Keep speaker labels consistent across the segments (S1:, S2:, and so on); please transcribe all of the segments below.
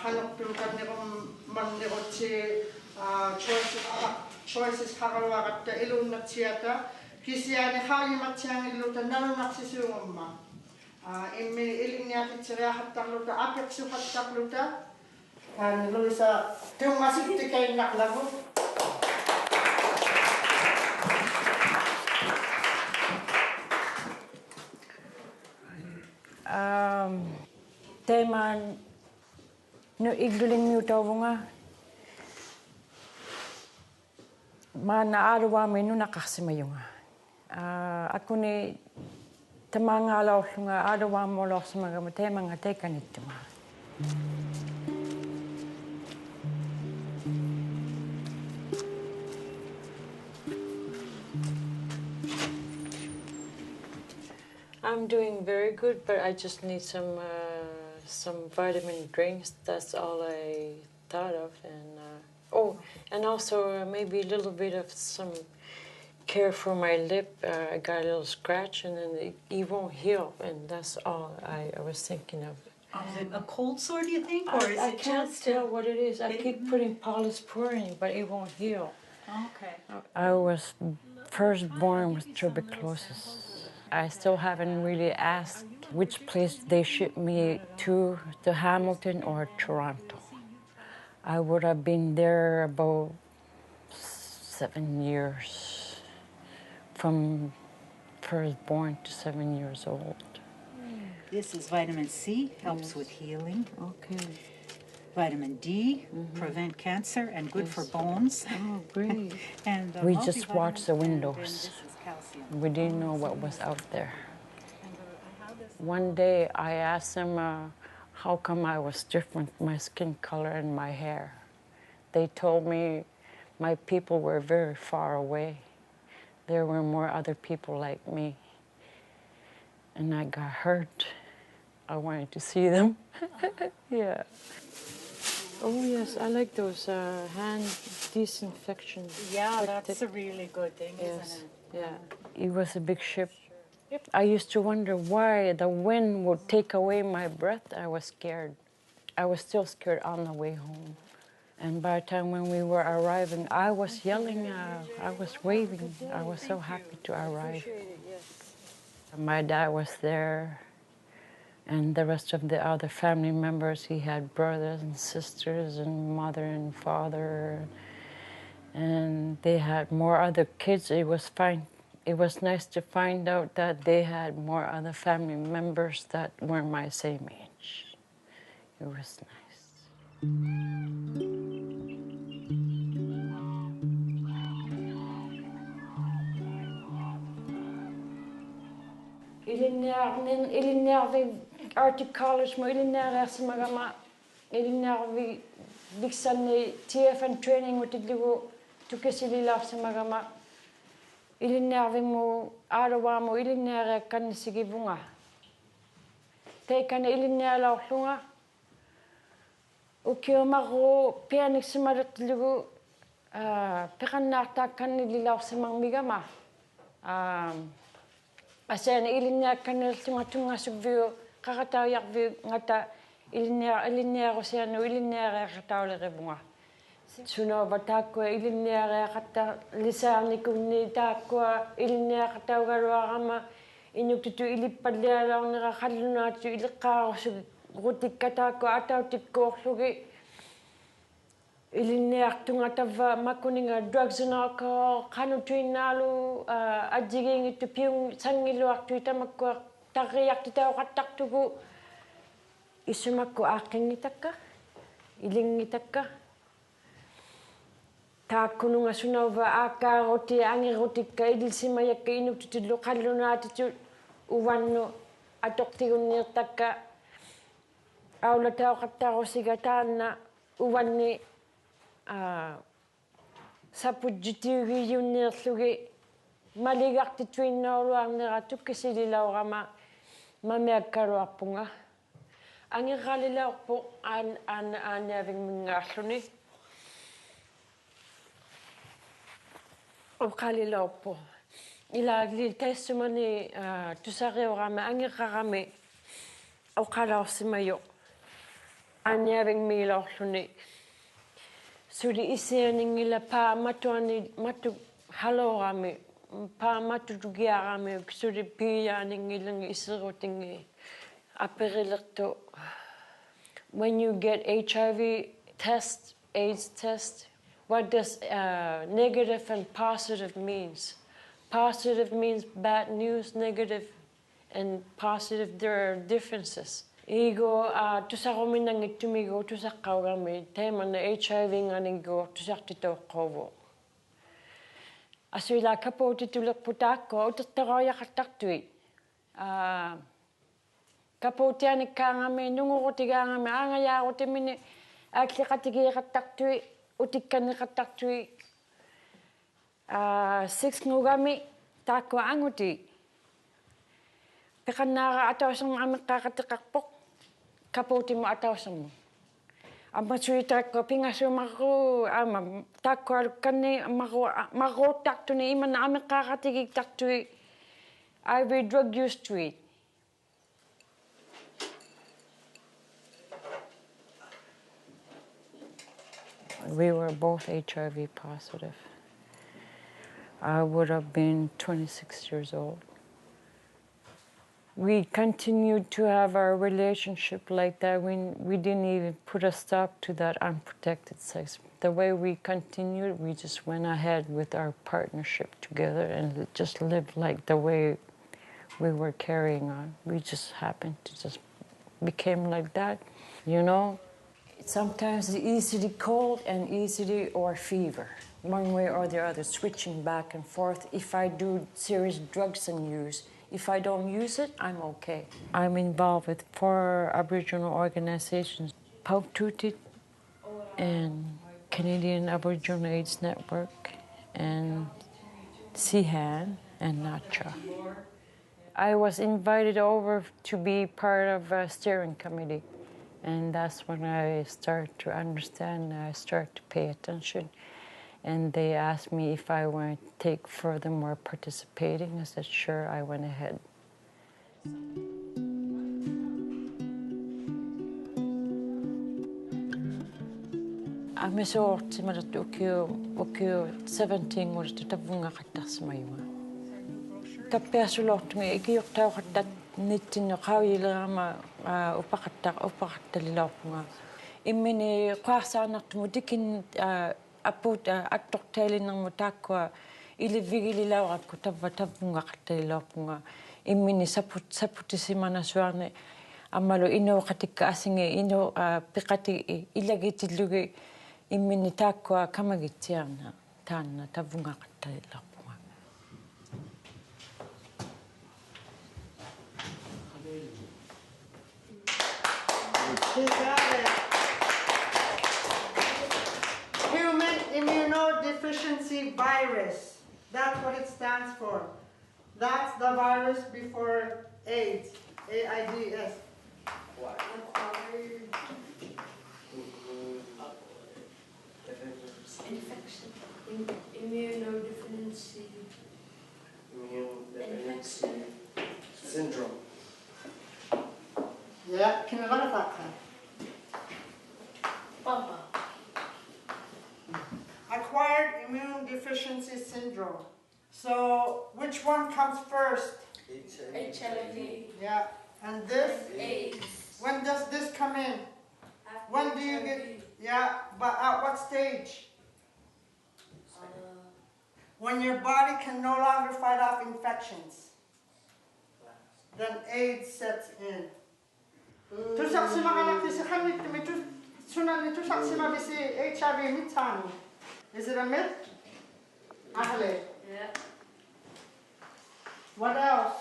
S1: 한옥들간내고 만내고치 choices 하갈와갔다 일운나치야다 기시안에 하위마치앙 일루다 나누낙시수용엄마 임미 일링냐티치라 합당루다 아펙수 합당루다 한 루이사 등마식티케인 낙라고
S2: teman no igluling miutawunga mana arawa menu nakasimayunga ako ni tamangalaw lunga arawa mo lo sa mga temang atekan ito I'm doing very good, but I just need some vitamin drinks. That's all I thought of, and and also maybe a little bit of some care for my lip. I got a little scratch, and then it won't heal, and that's all I was thinking of.
S3: Is it a cold sore, do you think, or is
S2: I
S3: it
S2: can't
S3: just
S2: tell what it is. I keep putting polysporin, but it won't heal.
S3: Okay.
S2: I was first born with tuberculosis. I still haven't really asked which place they shipped me to Hamilton or Toronto. I would have been there about 7 years, from first born to 7 years old.
S3: This is vitamin C, helps with healing.
S2: Okay.
S3: Vitamin D, prevent cancer and good for bones.
S2: Oh, great.
S3: And
S2: We just watched the
S3: and then
S2: windows.
S3: this is calcium.
S2: We didn't know what was out there. One day I asked them how come I was different, my skin color and my hair. They told me my people were very far away. There were more other people like me. And I got hurt. I wanted to see them. Yeah. Oh yes, I like those hand disinfection.
S3: Yeah, that's a really good thing,
S2: Yes.
S3: isn't it?
S2: Yeah. It was a big ship. I used to wonder why the wind would take away my breath. I was scared. I was still scared on the way home. And by the time when we were arriving, I was yelling, I was waving. I was so happy to arrive. My dad was there, and the rest of the other family members. He had brothers and sisters and mother and father. And they had more other kids. It was fine. It was nice to find out that they had more other family members that were my same age. It was nice. Ilinervi articles mo ilinervi sa magama ilinervi bigsan ni TFN training mo tidligo tukesililaw sa magama ilinervi mo arawa mo ilinere kan sige bunga te kan ilinere lunga ukio maro pianik simarat tidligo pekan narta kan ililaw sa mangmigama Asen ilinya kanel tunga subvio kakatau yak vi ngata ilinya osiano ilinya kakatau le bunga. Suno batako ilinya kata lisa ni kunni tako ilinya kakatau garwama Inuktutu ilipallialaornera qallunaatu iliqqaarusugi rutikkataakku atautikkuorlugi ilinniartunga tava makuninga drugs and alcohol qanutuinnaalu ajigiingittu piung sangiluartui tamakkua tarriartitauqattartugu isumakku aaqqingitakka ilingitakka taakkununga sunauva aakkaaruti angirutikka ilsimayakka inuktutullu qallunaatitu uvannu atoqtigunniirtakka aulatauqattarusiga taanna uvanni sapujjutiugiiunniirlugi maligartituinnauluarnera tukkisililaurama mamiakkaluarpunga angirralilaorpu aaniavingmingaarluni uqalilaorpu ilaagli taissumani tusariorama angirrarami uqalaorsimayo aaniavingmiilaorluni suli isianingila paamatuani matu halorami paamatutugiarami suli piiaaningilangi isirutingi aperilertu when you get HIV test, AIDS test, what does negative and positive means? Positive means bad news, negative and positive, there are differences. Igo tusarominangittumigo tusaqqaugami taimana HIV nganigo tusartitoqqovu asuila kapuutitulerputaakko uterteraajaqartartui kapuutianikkaangami nungurutigaangami aangayaarutimini aakliqatigiiqattartui utikkanneqattartui 6 ngugami taakko anguti peqannaara atausermu ameqqaaqatiqarpoq kapuutimu atausermu ammatsuitarakko pingasumarru ama taakkualukkanni marruuttartuni imanna ameqqaaqatigiktartui IV drug use tweet. We were both HIV positive. I would have been 26 years old. We continued to have our relationship like that. We didn't even put a stop to that unprotected sex. The way we continued, we just went ahead with our partnership together and just lived like the way we were carrying on. We just happened to just became like that, you know. Sometimes it's easily cold and easily or fever, one way or the other, switching back and forth. If I do serious drugs and use, if I don't use it, I'm okay. I'm involved with 4 Aboriginal organizations, Pauktuutit and Canadian Aboriginal AIDS Network and Sihan and Nacha. I was invited over to be part of a steering committee, and that's when I started to understand, I started to pay attention. And they asked me if I wanted to take furthermore participating. I said, sure, I went ahead. Amisoortimalat ukio 17 ngortu tavunga qattarsimayunga. Tappiasulortunga ikiyortauqattat nittinno qauyilerama upaqattalilaorpunga. Immini qaarsaanartumu tikin aput attortailinnermu taakkua ilivigililaurapku tavunga qattalilaorpunga. Immini saputisimana ammalu inuuqatikka asingi piqati ilagitillugi immini taakkua kamagitsiarna taanna tavunga qattalilaorpunga.
S1: Human immunodeficiency virus. That's what it stands for. That's the virus before AIDS, AIDS.
S4: Infection. Immunodeficiency. Infection.
S5: Syndrome.
S1: Yeah, can you run it back?
S4: Papa.
S1: Acquired immune deficiency syndrome. So, which one comes first?
S4: HIV.
S1: Yeah. And this?
S4: AIDS.
S1: When does this come in? When do you get, yeah, but at what stage? When your body can no longer fight off infections, then AIDS sets in. HIV. Is it a myth?
S4: Yeah.
S1: What else?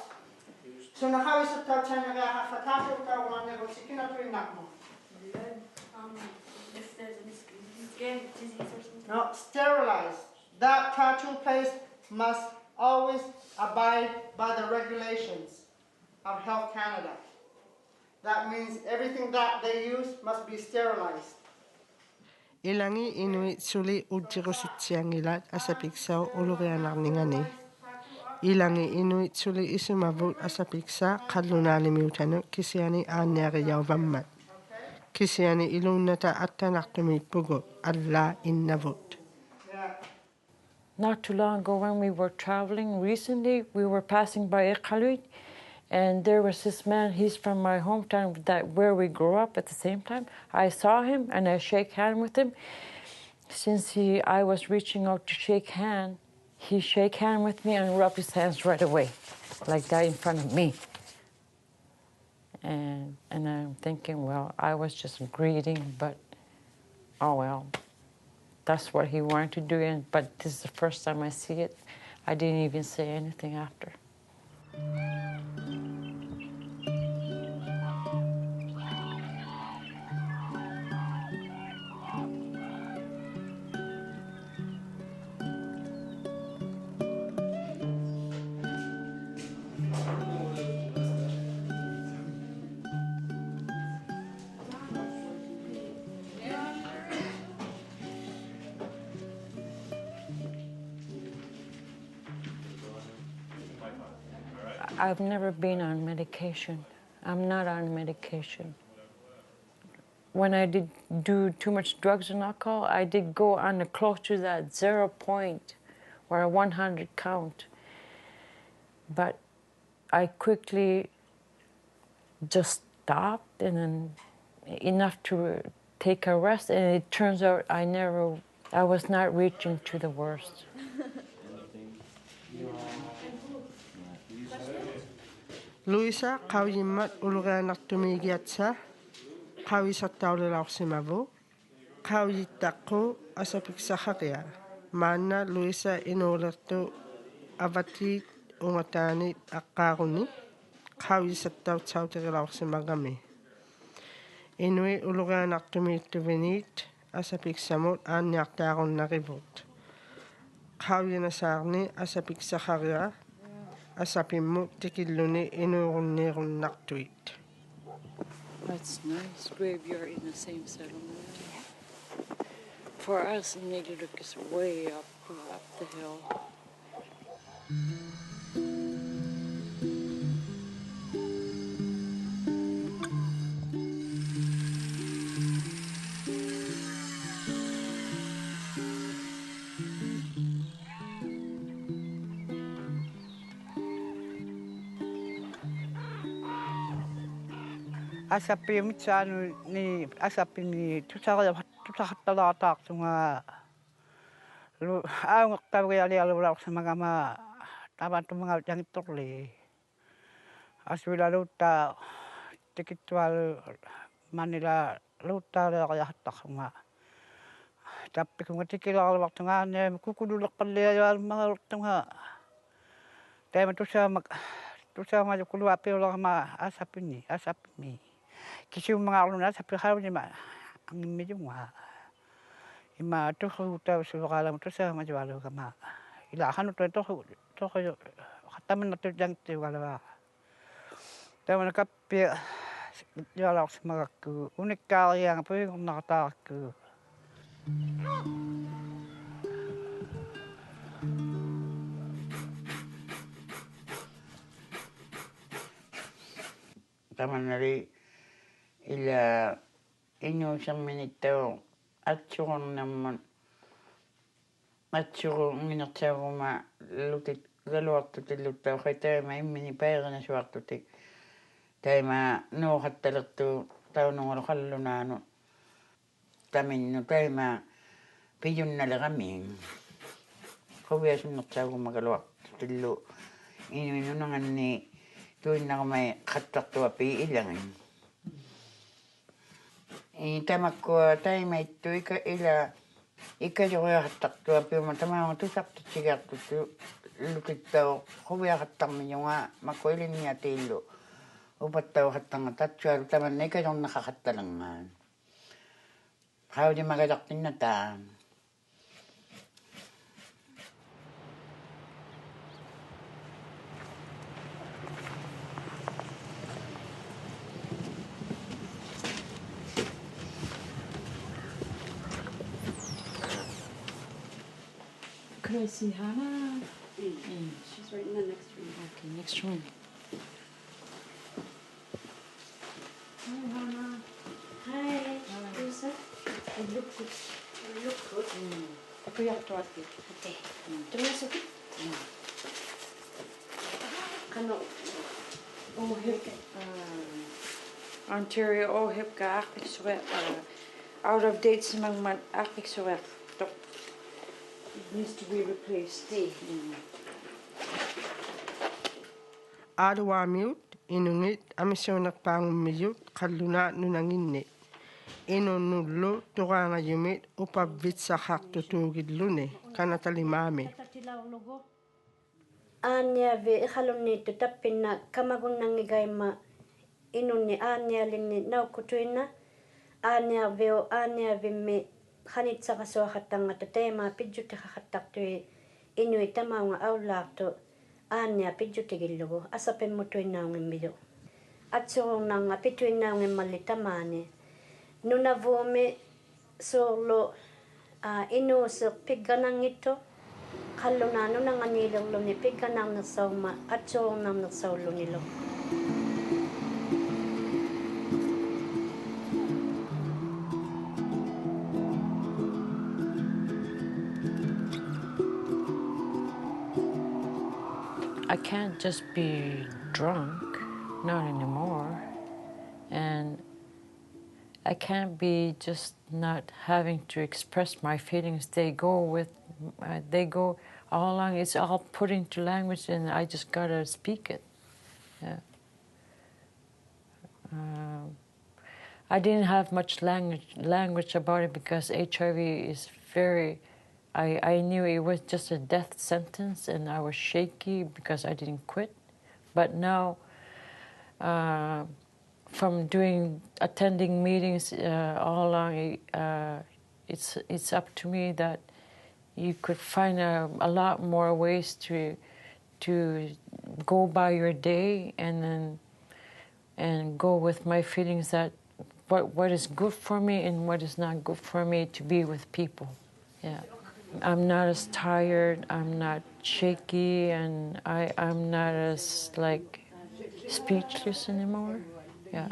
S1: So how is it that
S4: If there's any skin disease or something.
S1: no, sterilize. That tattoo place must always abide by the regulations of Health Canada. That means everything that they use must be sterilized.
S5: Ilangi Inuit suli ujirusitsiangilat asapiksau ulureanarningani. Ilangi Inuit suli isumavut asapiksa kallunaalimiutanu kisiani aanniariyauvammat. Kisiani ilunnata attanartumit pugut alla innavut.
S1: Yeah.
S2: Not too long ago when we were traveling, recently we were passing by Iqaluit, and there was this man, he's from my hometown, where we grew up at the same time. I saw him and I shake hand with him. Since I was reaching out to shake hand, he shake hand with me and rub his hands right away, like that in front of me. And I'm thinking, well, I was just greeting, but oh well. That's what he wanted to do, but this is the first time I see it. I didn't even say anything after. I've never been on medication. I'm not on medication. When I did do too much drugs and alcohol, I did go on close to that 0 point or a 100 count. But I quickly just stopped and then enough to take a rest, and it turns out I was not reaching to the worst.
S5: Louisa qaujimmat ulureanartumigiatsa qawisattaulilausimavu qaujittaqqu asapiksaqaqia maanna Louisa inuulertu avatiit ungataanit aqqaaruni qaujisattautsauterilausimagami Inuit ulureanartumiittuviniit asapiksamut aanniartaarunnarivut qaujinasaarni asapiksaqaria asapimmu tikilluni inuurunniirunnartuit.
S2: That's nice. Graveyard in the same settlement. For us, Nigluk is way up the hill.
S6: Asapimitsanu ni asapini tusaqattalaataartunga lu aungaqtavrialialulausamagama tavantumaga jangittorli asuilalutta tikittualu manila luuttaaleaqajartarrunga tappikunga tikilaarluartungaanne kukululleqqalliajualmagalurtunga taima tusaamajukulluappiulerama asapimi kisiummangaarluna asappiqaunima angimmijunga ima tuhuutausuleqaalamu tusaamajualuugama ilaaqanuttua tohu qattaminnertut tamana kappia jualaarsimagakku unikkaarianga puingornaqataarakku
S7: tamanari ila innuusamminittu atsuqornammun atsuqunginertaavuma lutit galuartutillut tauqai taima immini paerina suartutik taima nuuqattalertu taunungulu qallunaanu taminnu taima piyunnaleqamiin quviasunnertaaguма galuartutillu inuinunanganni tuinnaqmai qattaqtuapi ilangin tamakkua taimaittu ila ikajoriaqattaqtuapiuma tamaama tusartitsigiartuttu lukittau quviaqattarmiñunga makkuilinniatiillu upattauqattanga tatsualu tamanna ikajornaqaqattalangaan qaudimagalaqtinnataa
S2: Could I see Hannah?
S4: She's right in the next room.
S2: Okay, next room.
S4: Hi, Hannah. Hi. Louisa.
S2: It looks good.
S4: You look good.
S2: Puyaqtuati.
S4: Ate. Tumasok. Kano.
S2: Oh, hip. Ontario, oh, hip ka akik suwe. Out of date si man akik suwe. It needs to be replaced.
S5: Aduamiut, Inuit, amisionak pangumiyut, kaluna nunanginit. Inunullu, turanga yumit, upabit sa haktutugid lune, kanatalimami.
S8: Anya ve ikhalunni tutappinna kamagunnangigaima inunni anya linni naukutuina anya veo anya vimme khanitsaqasuaqattanga tatema pijjutiqaqattaqtui Inuit tamaunga aulaartu anya pijjutigillugu asapimmutuinnaungimmiyu atsurunnanga pituinnaungimmalli tamaani nunavuumi suurlu inuuseq pigganangittu qalluna nunanganiillerluni pigganarnersauma atsurunnarnersaullunilo
S2: I can't just be drunk, not anymore. And I can't be just not having to express my feelings. They go all along. It's all put into language, and I just gotta speak it. Yeah. I didn't have much language about it because HIV is very. I knew it was just a death sentence, and I was shaky because I didn't quit. But now, from attending meetings all along, it's up to me that you could find a lot more ways to go by your day and go with my feelings that what is good for me and what is not good for me to be with people. Yeah. I'm not as tired, I'm not shaky, and I'm not as speechless anymore. Yeah.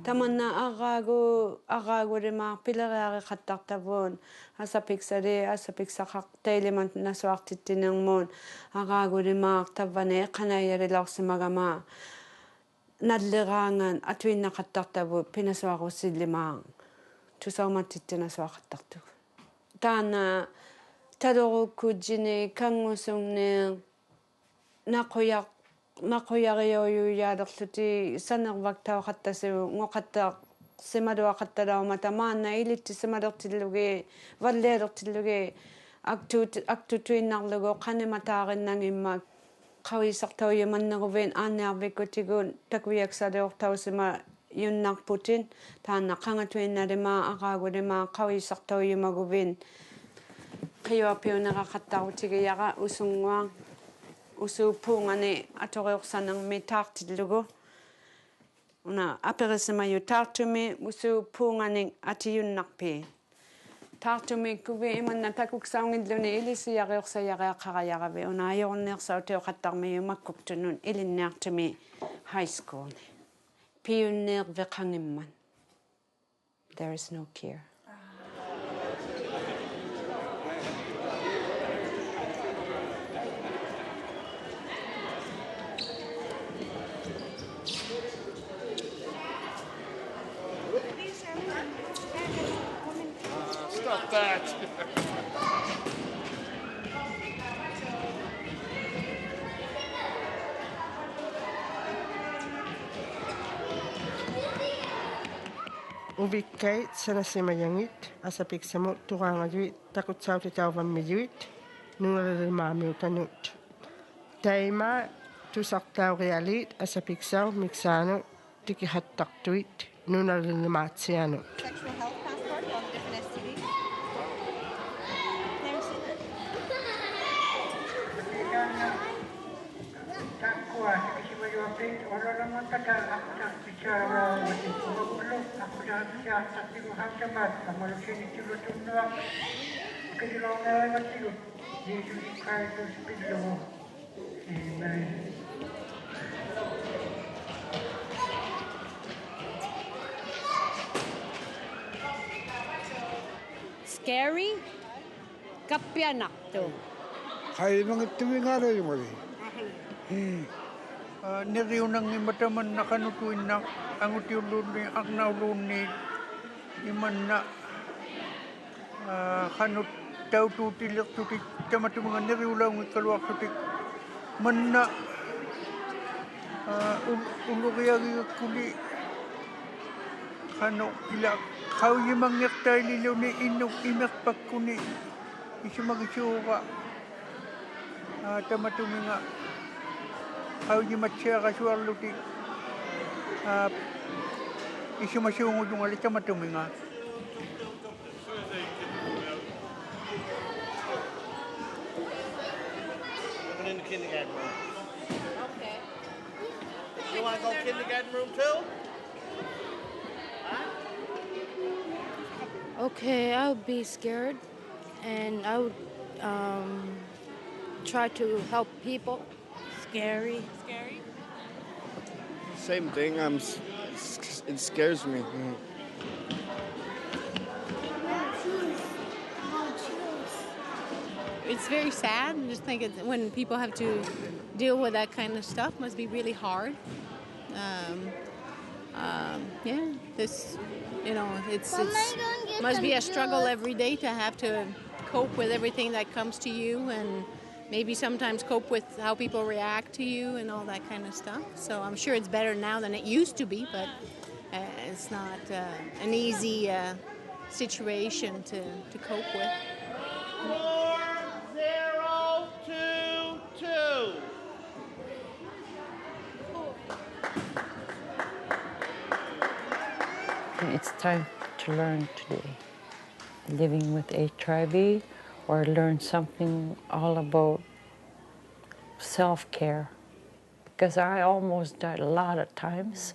S9: Tamanna agagu rima pilariari qattartavuun asapiksaqaq taileman nasuartittinnermuun agagu rima tavvane qanayarilarsimagama nalleraangan atuinnaqattartavu pinasuarussillimaa tusaumattittinasuaqattartu taana talorukkuujini kanngusungneer naquyarioruyaalerluti sanervaktauqattasiu ngoqattaaq simaluaqattalaumata maanna ilitti simalertillugi vallealertillugi aktutuinnarlugu qanimataaqinnangimma qawisartauyumanneruvin aanniarvikkutigun takuiaksaliortausima yunnarputin taanna qangatuinnalimaa aqaagulimaa qawisartauyumaguvin qiuapiuneraqattarutigiyara usunguaq usuuppuungani atoriorsanermi taartillugu una aperisemayu taartumi usuuppuungani atiyunnarpi taartumi kuvi imanna takuksaungilluni ilisiariorsayareaqarayaravi una ajornersautioqattarmiyu makkuptunun ilinniartumi high school piyunneerveqangimman there is no cure
S5: Ubikkait sana simayangit asapik samut turangajuit takut sauti tauvan mijuit nungalil maamiutanut. Taima tusaktau realit asapik sau miksano tikihattaktuit nunalil maatsianut.
S10: Sexual health passport on different STDs. Never seen it.
S11: Scary? Kapianakto.
S12: Kaya mga tumingara yung mali. Niriunang imataman na kanutuin na ang utiulun ni ang naulun ni iman na kanut tau tutilik tutik tamatu mga niriulang ikaluak tutik man na ulukiyagi kuli kano ila kau yimang yaktay lilaw ni inok imak pakuni isumagisuka tamatu mga kau yimatsia kasuar lutik isumasyungod yung alita matuminga.
S13: In the kindergarten room. Okay. You want to go kindergarten room too?
S14: Okay, I would be scared, and I would try to help people. Scary.
S10: Scary?
S15: Same thing. It scares me.
S16: It's very sad. I just think when people have to deal with that kind of stuff, must be really hard. Yeah, this, it's must be a struggle every day to have to cope with everything that comes to you, and maybe sometimes cope with how people react to you and all that kind of stuff. So I'm sure it's better now than it used to be, but it's not an easy situation to cope with.
S13: 4022.
S2: It's time to learn today. Living with HIV, or learn something all about self-care. Because I almost died a lot of times.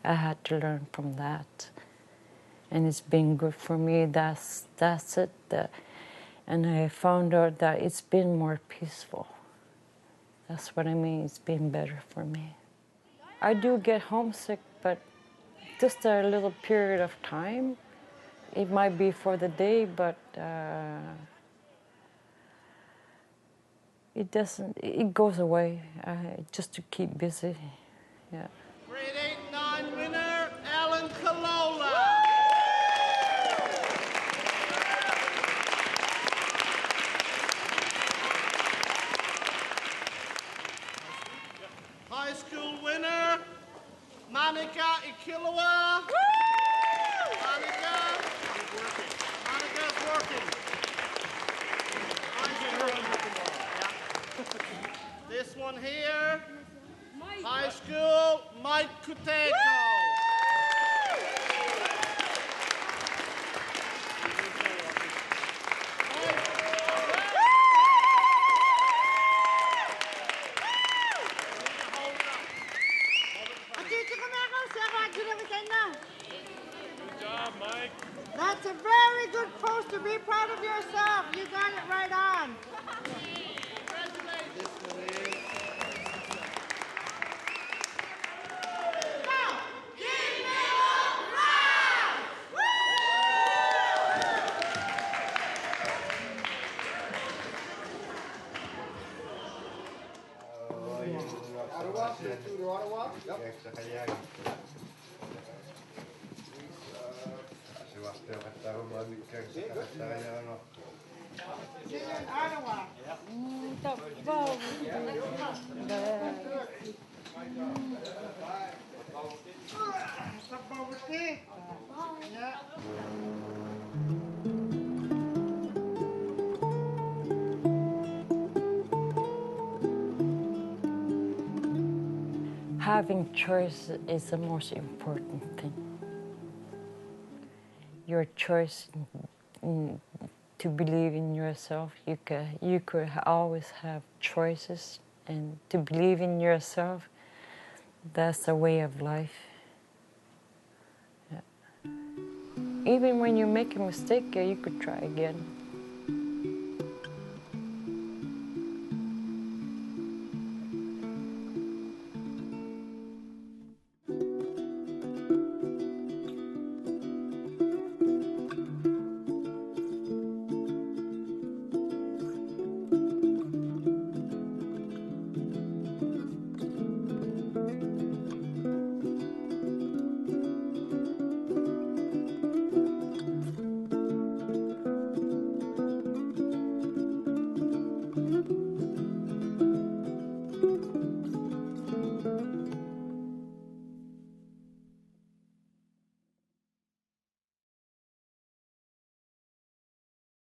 S2: I had to learn from that. And it's been good for me. That's it. And I found out that it's been more peaceful. That's what I mean. It's been better for me. I do get homesick, but just a little period of time. It might be for the day, but it doesn't. It goes away. Just to keep busy. Yeah.
S13: Grade 8-9 winner, Alan Kalola. High school winner, Monica Ikilawa. Monica's working. This one here, high school, Mike Kuteko.
S1: Good job, Mike. That's a very good pose to be proud of yourself. You got it right on. See you in Ottawa. Some bubble tea. Yeah.
S2: Having choice is the most important thing. Your choice to believe in yourself. You could always have choices, and to believe in yourself, that's a way of life. Yeah. Even when you make a mistake, you could try again.